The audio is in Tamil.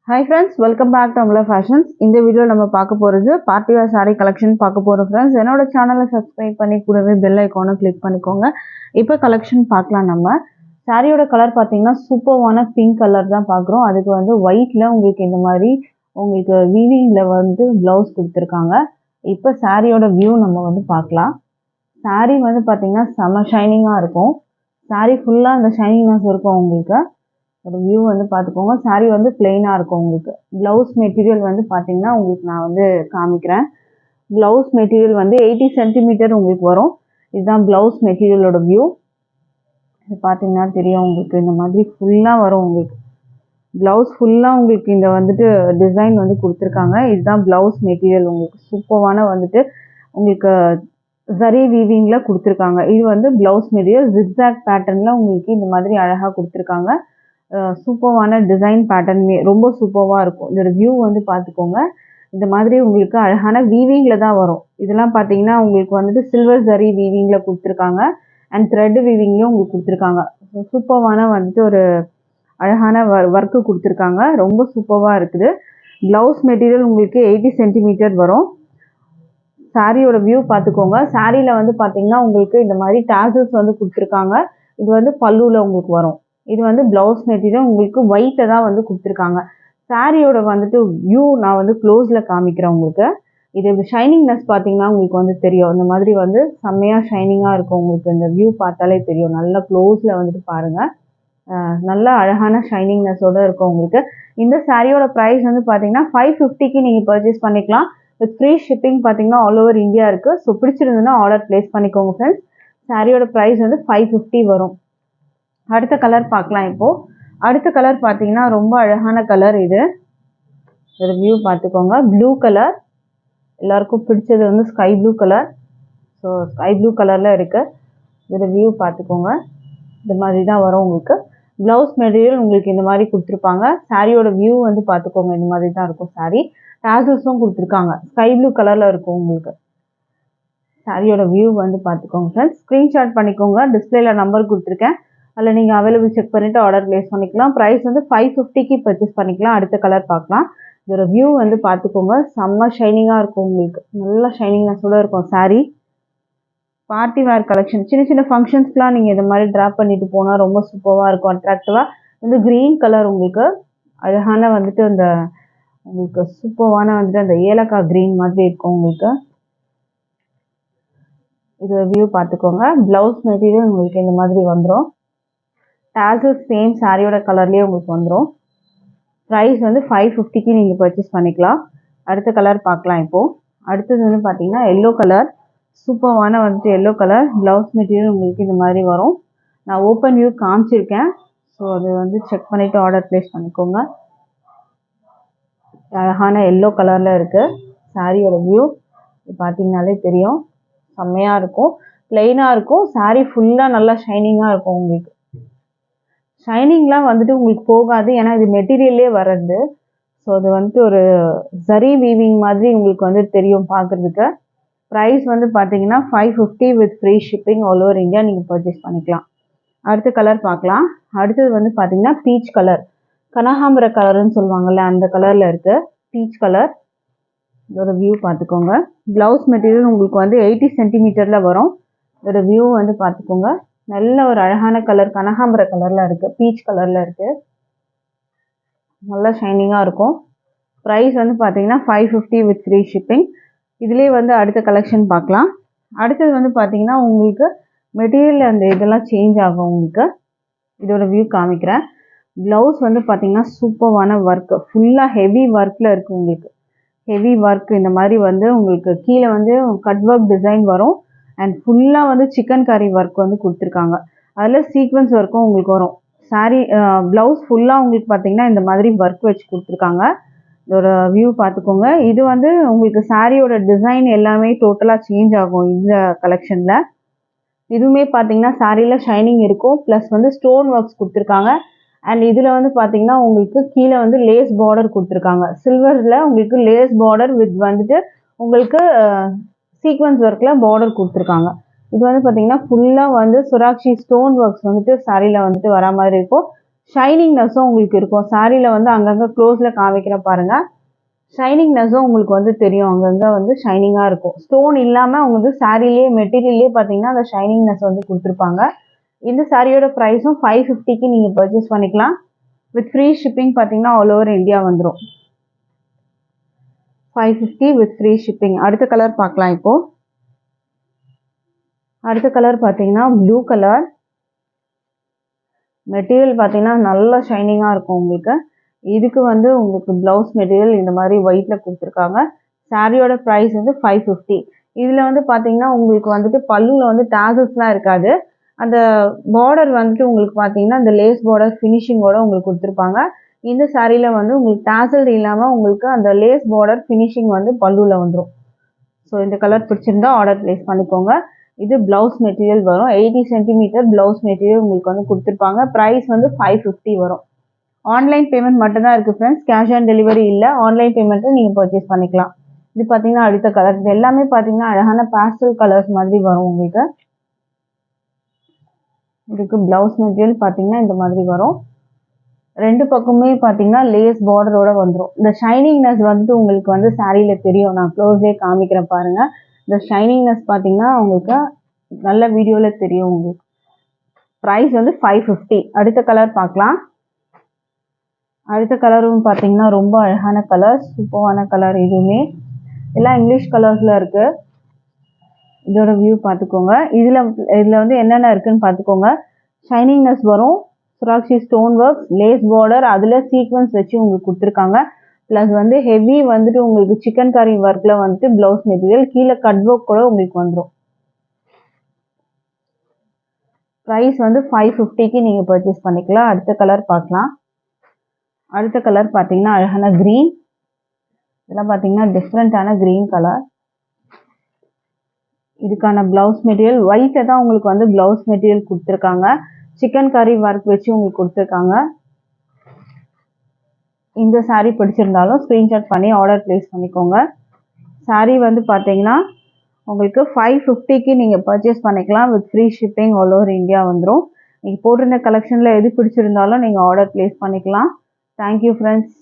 Hi friends, welcome back to Amla Fashions. இந்த வீடியோ நம்ம பார்க்க போறது பார்ட்டி வேர் saree கலெக்ஷன் பார்க்க போறோம் friends. என்னோட சேனலை சப்ஸ்கிரைப் பண்ணி கூடவே பெல் ஐகானை கிளிக் பண்ணிக்கோங்க. இப்போ கலெக்ஷன் பார்க்கலாம் நம்ம. சாரியோட கலர் பார்த்தீங்கன்னா சூப்பர்வான பிங்க் கலர் தான் பார்க்குறோம். அதுக்கு வந்து ஒயிட்ல உங்களுக்கு இந்த மாதிரி உங்களுக்கு வீவிங்ல வந்து பிளவுஸ் கொடுத்துருக்காங்க. இப்போ சாரியோட வியூ நம்ம வந்து பார்க்கலாம். சாரி வந்து பார்த்தீங்கன்னா செம ஷைனிங்காக இருக்கும். சாரி ஃபுல்லாக அந்த ஷைனிங்னஸ் இருக்கும் உங்களுக்கு. ஒரு வியூ வந்து பார்த்துக்கோங்க. சாரீ வந்து பிளெயினாக இருக்கும் உங்களுக்கு. ப்ளவுஸ் மெட்டீரியல் வந்து பார்த்தீங்கன்னா உங்களுக்கு நான் வந்து காமிக்கிறேன். ப்ளவுஸ் மெட்டீரியல் வந்து 80 சென்டிமீட்டர் உங்களுக்கு வரும். இதுதான் ப்ளவுஸ் மெட்டீரியலோட வியூ. இது பார்த்தீங்கன்னா தெரியும் உங்களுக்கு. இந்த மாதிரி ஃபுல்லாக வரும் உங்களுக்கு. ப்ளவுஸ் ஃபுல்லாக உங்களுக்கு இந்த வந்துட்டு டிசைன் வந்து கொடுத்துருக்காங்க. இதுதான் ப்ளவுஸ் மெட்டீரியல் உங்களுக்கு. சூப்பரான வந்துட்டு உங்களுக்கு ஜரி வீவிங்கில் கொடுத்துருக்காங்க. இது வந்து ப்ளவுஸ் மெட்டீரியல் ஜிக்ஸாக் பேட்டர்னில் உங்களுக்கு இந்த மாதிரி அழகாக கொடுத்துருக்காங்க. சூப்பர்வான டிசைன் பேட்டர்ன் ரொம்ப சூப்பராக இருக்கும். இதோட வியூ வந்து பார்த்துக்கோங்க. இந்த மாதிரி உங்களுக்கு அழகான வீவிங்கில் தான் வரும். இதெல்லாம் பார்த்தீங்கன்னா உங்களுக்கு வந்துட்டு சில்வர் ஜரி வீவிங்கில் கொடுத்துருக்காங்க. அண்ட் த்ரெட் வீவிங்லேயும் உங்களுக்கு கொடுத்துருக்காங்க. சூப்பர்வான வந்துட்டு ஒரு அழகான ஒர்க்கு கொடுத்துருக்காங்க. ரொம்ப சூப்பராக இருக்குது. ப்ளவுஸ் மெட்டீரியல் உங்களுக்கு 80 சென்டிமீட்டர் வரும். சாரியோட வியூ பார்த்துக்கோங்க. சாரியில் வந்து பார்த்தீங்கன்னா உங்களுக்கு இந்த மாதிரி டாசல்ஸ் வந்து கொடுத்துருக்காங்க. இது வந்து பல்லுவில் உங்களுக்கு வரும். இது வந்து ப்ளவுஸ் மெட்டீரியல் உங்களுக்கு ஒயிட்டை தான் வந்து கொடுத்துருக்காங்க. சாரியோட வந்துட்டு வியூ நான் வந்து க்ளோஸில் காமிக்கிறேன் உங்களுக்கு. இது ஷைனிங்னஸ் பார்த்தீங்கன்னா உங்களுக்கு வந்து தெரியும். இந்த மாதிரி வந்து செம்மையாக ஷைனிங்காக இருக்கும் உங்களுக்கு. இந்த வியூ பார்த்தாலே தெரியும். நல்லா க்ளோஸில் வந்துட்டு பாருங்கள். நல்ல அழகான ஷைனிங்னஸோடு இருக்கும் உங்களுக்கு. இந்த சாரியோட ப்ரைஸ் வந்து பார்த்தீங்கன்னா 550க்கு நீங்கள் பர்ச்சேஸ் பண்ணிக்கலாம். வித் ஃப்ரீ ஷிப்பிங் பார்த்தீங்கன்னா ஆல் ஓவர் இந்தியா இருக்குது. ஸோ பிடிச்சிருந்ததுன்னா ஆர்டர் ப்ளேஸ் பண்ணிக்கோங்க ஃப்ரெண்ட்ஸ். சாரியோட ப்ரைஸ் வந்து 550 வரும். அடுத்த கலர் பார்க்கலாம். இப்போது அடுத்த கலர் பார்த்தீங்கன்னா ரொம்ப அழகான கலர். இது ஒரு வியூ பார்த்துக்கோங்க. ப்ளூ கலர் எல்லாருக்கும் பிடிச்சது வந்து sky blue colour. So sky blue கலரில் இருக்குது. இதோட வியூ பார்த்துக்கோங்க. இந்த மாதிரி தான் வரும் உங்களுக்கு. ப்ளவுஸ் மெட்டீரியல் உங்களுக்கு இந்த மாதிரி கொடுத்துருப்பாங்க. சாரியோட வியூ வந்து பார்த்துக்கோங்க. இந்த மாதிரி தான் இருக்கும் சாரி. டாசல்ஸும் கொடுத்துருக்காங்க. ஸ்கை ப்ளூ கலரில் இருக்கும் உங்களுக்கு. சாரியோட வியூ வந்து பார்த்துக்கோங்க ஃப்ரெண்ட்ஸ். ஸ்க்ரீன்ஷாட் பண்ணிக்கோங்க. டிஸ்பிளேல நம்பர் கொடுத்துருக்கேன். அதில் நீங்கள் அவைலபிள் செக் பண்ணிவிட்டு ஆர்டர் ப்ளேஸ் பண்ணிக்கலாம். ப்ரைஸ் வந்து 550க்கு பர்ச்சேஸ் பண்ணிக்கலாம். அடுத்த கலர் பார்க்கலாம். இதோட வியூ வந்து பார்த்துக்கோங்க. செம்ம ஷைனிங்காக இருக்கும் உங்களுக்கு. நல்ல ஷைனிங்னஸோடு இருக்கும் சாரீ. பார்ட்டி வேர் கலெக்ஷன் சின்ன சின்ன ஃபங்க்ஷன்ஸ்லாம் நீங்கள் இந்த மாதிரி ட்ராப் பண்ணிட்டு போனால் ரொம்ப சூப்பராக இருக்கும். அட்ராக்டிவாக வந்து க்ரீன் கலர் உங்களுக்கு அழகான வந்துட்டு அந்த உங்களுக்கு சூப்பரான வந்துட்டு அந்த ஏலக்காய் க்ரீன் மாதிரி இருக்கும் உங்களுக்கு. இதோட வியூ பார்த்துக்கோங்க. ப்ளவுஸ் மெட்டீரியல் உங்களுக்கு இந்த மாதிரி வந்துடும். டாசல் சேம் சாரியோட கலர்லேயே உங்களுக்கு வந்துடும். ப்ரைஸ் வந்து 550க்கு நீங்கள் பர்ச்சேஸ் பண்ணிக்கலாம். அடுத்த கலர் பார்க்கலாம். இப்போது அடுத்தது வந்து பார்த்தீங்கன்னா எல்லோ கலர். சூப்பரான வந்துட்டு எல்லோ கலர். ப்ளவுஸ் மெட்டீரியல் உங்களுக்கு இந்த மாதிரி வரும். நான் ஓப்பன் வியூ காமிச்சிருக்கேன். ஸோ அது வந்து செக் பண்ணிவிட்டு ஆர்டர் ப்ளேஸ் பண்ணிக்கோங்க. அழகான எல்லோ கலரில் இருக்குது சாரியோட வியூ. இது பார்த்தீங்கனாலே தெரியும். செம்மையாக இருக்கும். ப்ளெயினாக இருக்கும். சாரீ ஃபுல்லாக நல்லா ஷைனிங்காக இருக்கும் உங்களுக்கு. ஷைனிங்லாம் வந்துட்டு உங்களுக்கு போகாது. ஏன்னா இது மெட்டீரியல்லே வர்றது. ஸோ அது வந்துட்டு ஒரு ஜரி வீவிங் மாதிரி உங்களுக்கு வந்து தெரியும் பார்க்குறதுக்கு. ப்ரைஸ் வந்து பார்த்தீங்கன்னா 550 with free shipping all over India நீங்கள் பர்ச்சேஸ் பண்ணிக்கலாம். அடுத்த கலர் பார்க்கலாம். அடுத்தது வந்து பார்த்தீங்கன்னா பீச் கலர். கனகாம்பர கலர்னு சொல்லுவாங்கள்ல அந்த கலரில் இருக்குது. Peach colour. இதோட வியூ பார்த்துக்கோங்க. ப்ளவுஸ் மெட்டீரியல் உங்களுக்கு வந்து 80 சென்டிமீட்டரில் வரும். இதோட வியூ வந்து பார்த்துக்கோங்க. நல்ல ஒரு அழகான கலர். கனகாம்பர கலரில் இருக்குது. பீச் கலரில் இருக்குது. நல்லா ஷைனிங்காக இருக்கும். ப்ரைஸ் வந்து பார்த்தீங்கன்னா 550 வித் ஃப்ரீ ஷிப்பிங். இதிலே வந்து அடுத்த கலெக்ஷன் பார்க்கலாம். அடுத்தது வந்து பார்த்தீங்கன்னா உங்களுக்கு மெட்டீரியல் அந்த இதெல்லாம் சேஞ்ச் ஆகும் உங்களுக்கு. இதோட வியூ காமிக்கிறேன். ப்ளவுஸ் வந்து பார்த்தீங்கன்னா சூப்பரான ஒர்க்கு. ஃபுல்லாக ஹெவி ஒர்க்கில் இருக்குது உங்களுக்கு. ஹெவி ஒர்க் இந்த மாதிரி வந்து உங்களுக்கு கீழே வந்து கட் ஒர்க் டிசைன் வரும். அண்ட் ஃபுல்லாக வந்து சிக்கன் கறி ஒர்க் வந்து கொடுத்துருக்காங்க. அதில் சீக்வன்ஸ் ஒர்க்கும் உங்களுக்கு வரும். சாரீ ப்ளவுஸ் ஃபுல்லாக உங்களுக்கு பார்த்தீங்கன்னா இந்த மாதிரி ஒர்க் வச்சு கொடுத்துருக்காங்க. இதோட வியூ பார்த்துக்கோங்க. இது வந்து உங்களுக்கு சாரியோட டிசைன் எல்லாமே டோட்டலாக சேஞ்ச் ஆகும் இந்த கலெக்ஷனில். இதுவுமே பார்த்தீங்கன்னா சாரியில் ஷைனிங் இருக்கும். ப்ளஸ் வந்து ஸ்டோன் ஒர்க்ஸ் கொடுத்துருக்காங்க. அண்ட் இதில் வந்து பார்த்தீங்கன்னா உங்களுக்கு கீழே வந்து லேஸ் பார்டர் கொடுத்துருக்காங்க. சில்வரில் உங்களுக்கு லேஸ் பார்டர் வித் வந்துட்டு உங்களுக்கு சீக்வன்ஸ் ஒர்க்கில் பார்டர் கொடுத்துருக்காங்க. இது வந்து பார்த்தீங்கன்னா ஃபுல்லாக வந்து சுராக்ஷி ஸ்டோன் ஒர்க்ஸ் வந்துட்டு சாரியில் வந்துட்டு வர மாதிரி இருக்கும். ஷைனிங்னஸும் உங்களுக்கு இருக்கும். சாரியில் வந்து அங்கங்கே க்ளோஸில் காமிக்கிற பாருங்கள். ஷைனிங்னஸும் உங்களுக்கு வந்து தெரியும், அங்கங்கே வந்து ஷைனிங்காக இருக்கும். ஸ்டோன் இல்லாமல் அவங்க வந்து சாரிலே மெட்டீரியல்லே பார்த்தீங்கன்னா அந்த ஷைனிங்னஸ் வந்து கொடுத்துருப்பாங்க. இந்த சாரியோட ப்ரைஸும் 550க்கு நீங்கள் பர்ச்சேஸ் பண்ணிக்கலாம். வித் ஃப்ரீ ஷிப்பிங் பார்த்தீங்கன்னா ஆல் ஓவர் இந்தியா வந்துடும். 550 வித் ஃப்ரீ ஷிப்பிங். அடுத்த கலர் பார்க்கலாம். இப்போது அடுத்த கலர் பார்த்தீங்கன்னா ப்ளூ கலர். மெட்டீரியல் பார்த்தீங்கன்னா நல்ல ஷைனிங்காக இருக்கும் உங்களுக்கு. இதுக்கு வந்து உங்களுக்கு ப்ளவுஸ் மெட்டீரியல் இந்த மாதிரி ஒயிட்டில் கொடுத்துருக்காங்க. சாரியோட ப்ரைஸ் வந்து 550. இதில் வந்து பார்த்தீங்கன்னா உங்களுக்கு வந்துட்டு பல்லுவில் வந்து டாசல்ஸ்லாம் இருக்காது. அந்த பார்டர் வந்துட்டு உங்களுக்கு பார்த்தீங்கன்னா இந்த லேஸ் பார்டர் ஃபினிஷிங்கோட உங்களுக்கு கொடுத்துருப்பாங்க. இந்த சாரியில் வந்து உங்களுக்கு டாசல் இல்லாமல் உங்களுக்கு அந்த லேஸ் பார்டர் ஃபினிஷிங் வந்து பல்லுவில் வந்துடும். ஸோ இந்த கலர் பிடிச்சிருந்தா ஆர்டர் ப்ளேஸ் பண்ணிக்கோங்க. இது ப்ளவுஸ் மெட்டீரியல் வரும். 80 சென்டிமீட்டர் ப்ளவுஸ் மெட்டீரியல் உங்களுக்கு வந்து கொடுத்துருப்பாங்க. ப்ரைஸ் வந்து 550 வரும். ஆன்லைன் பேமெண்ட் மட்டும்தான் இருக்குது ஃப்ரெண்ட்ஸ். கேஷ் ஆன் டெலிவரி இல்லை. ஆன்லைன் பேமெண்ட்டை நீங்கள் பர்ச்சேஸ் பண்ணிக்கலாம். இது பார்த்தீங்கன்னா அடுத்த கலர். இது எல்லாமே பார்த்தீங்கன்னா அழகான பேஸ்டல் கலர்ஸ் மாதிரி வரும் உங்களுக்கு. இதுக்கு ப்ளவுஸ் மெட்டீரியல் பார்த்தீங்கன்னா இந்த மாதிரி வரும். ரெண்டு பக்கமே பார்த்தீங்கன்னா லேஸ் பார்டரோட வந்துடும். இந்த ஷைனிங்னஸ் வந்துட்டு உங்களுக்கு வந்து சாரியில் தெரியும். நான் க்ளோஸ்லேயே காமிக்கிறேன் பாருங்கள். இந்த ஷைனிங்னஸ் பார்த்தீங்கன்னா உங்களுக்கு நல்ல வீடியோவில் தெரியும் உங்களுக்கு. ப்ரைஸ் வந்து 550. அடுத்த கலர் பார்க்கலாம். அடுத்த கலரும் பார்த்தீங்கன்னா ரொம்ப அழகான கலர், சூப்பரான கலர். இதுவுமே எல்லாம் இங்கிலீஷ் கலர்ஸில் இருக்குது. இதோட வியூ பார்த்துக்கோங்க. இதில் வந்து என்னென்ன இருக்குதுன்னு பார்த்துக்கோங்க. ஷைனிங்னஸ் வரும், சுராக்ஷி ஸ்டோன் ஒர்க்ஸ், லேஸ் பார்டர், அதில் சீக்வன்ஸ் வச்சு உங்களுக்கு கொடுத்துருக்காங்க. ப்ளஸ் வந்து ஹெவி வந்துட்டு உங்களுக்கு சிக்கன் கரி ஒர்க்கில் வந்துட்டு ப்ளவுஸ் மெட்டீரியல், கீழே கட் ஒர்க் கூட உங்களுக்கு வந்துடும். ப்ரைஸ் வந்து 550க்கு நீங்கள் பர்ச்சேஸ் பண்ணிக்கலாம். அடுத்த கலர் பார்க்கலாம். அடுத்த கலர் பார்த்தீங்கன்னா அழகான க்ரீன். இதெல்லாம் பார்த்தீங்கன்னா டிஃப்ரெண்ட்டான க்ரீன் கலர். இதுக்கான ப்ளவுஸ் மெட்டீரியல் ஒயிட்டில் தான் உங்களுக்கு வந்து ப்ளவுஸ் மெட்டீரியல் கொடுத்துருக்காங்க. சிக்கன் கரி ஒர்க் வச்சு உங்களுக்கு கொடுத்துருக்காங்க. இந்த சாரீ பிடிச்சிருந்தாலும் ஸ்க்ரீன்ஷாட் பண்ணி ஆர்டர் ப்ளேஸ் பண்ணிக்கோங்க. சாரீ வந்து பார்த்தீங்கன்னா உங்களுக்கு 550க்கு நீங்கள் பர்ச்சேஸ் பண்ணிக்கலாம். With free shipping all over India வந்துடும். நீங்கள் போட்டிருந்த கலெக்ஷனில் எது பிடிச்சிருந்தாலும் நீங்கள் ஆர்டர் ப்ளேஸ் பண்ணிக்கலாம். Thank you friends.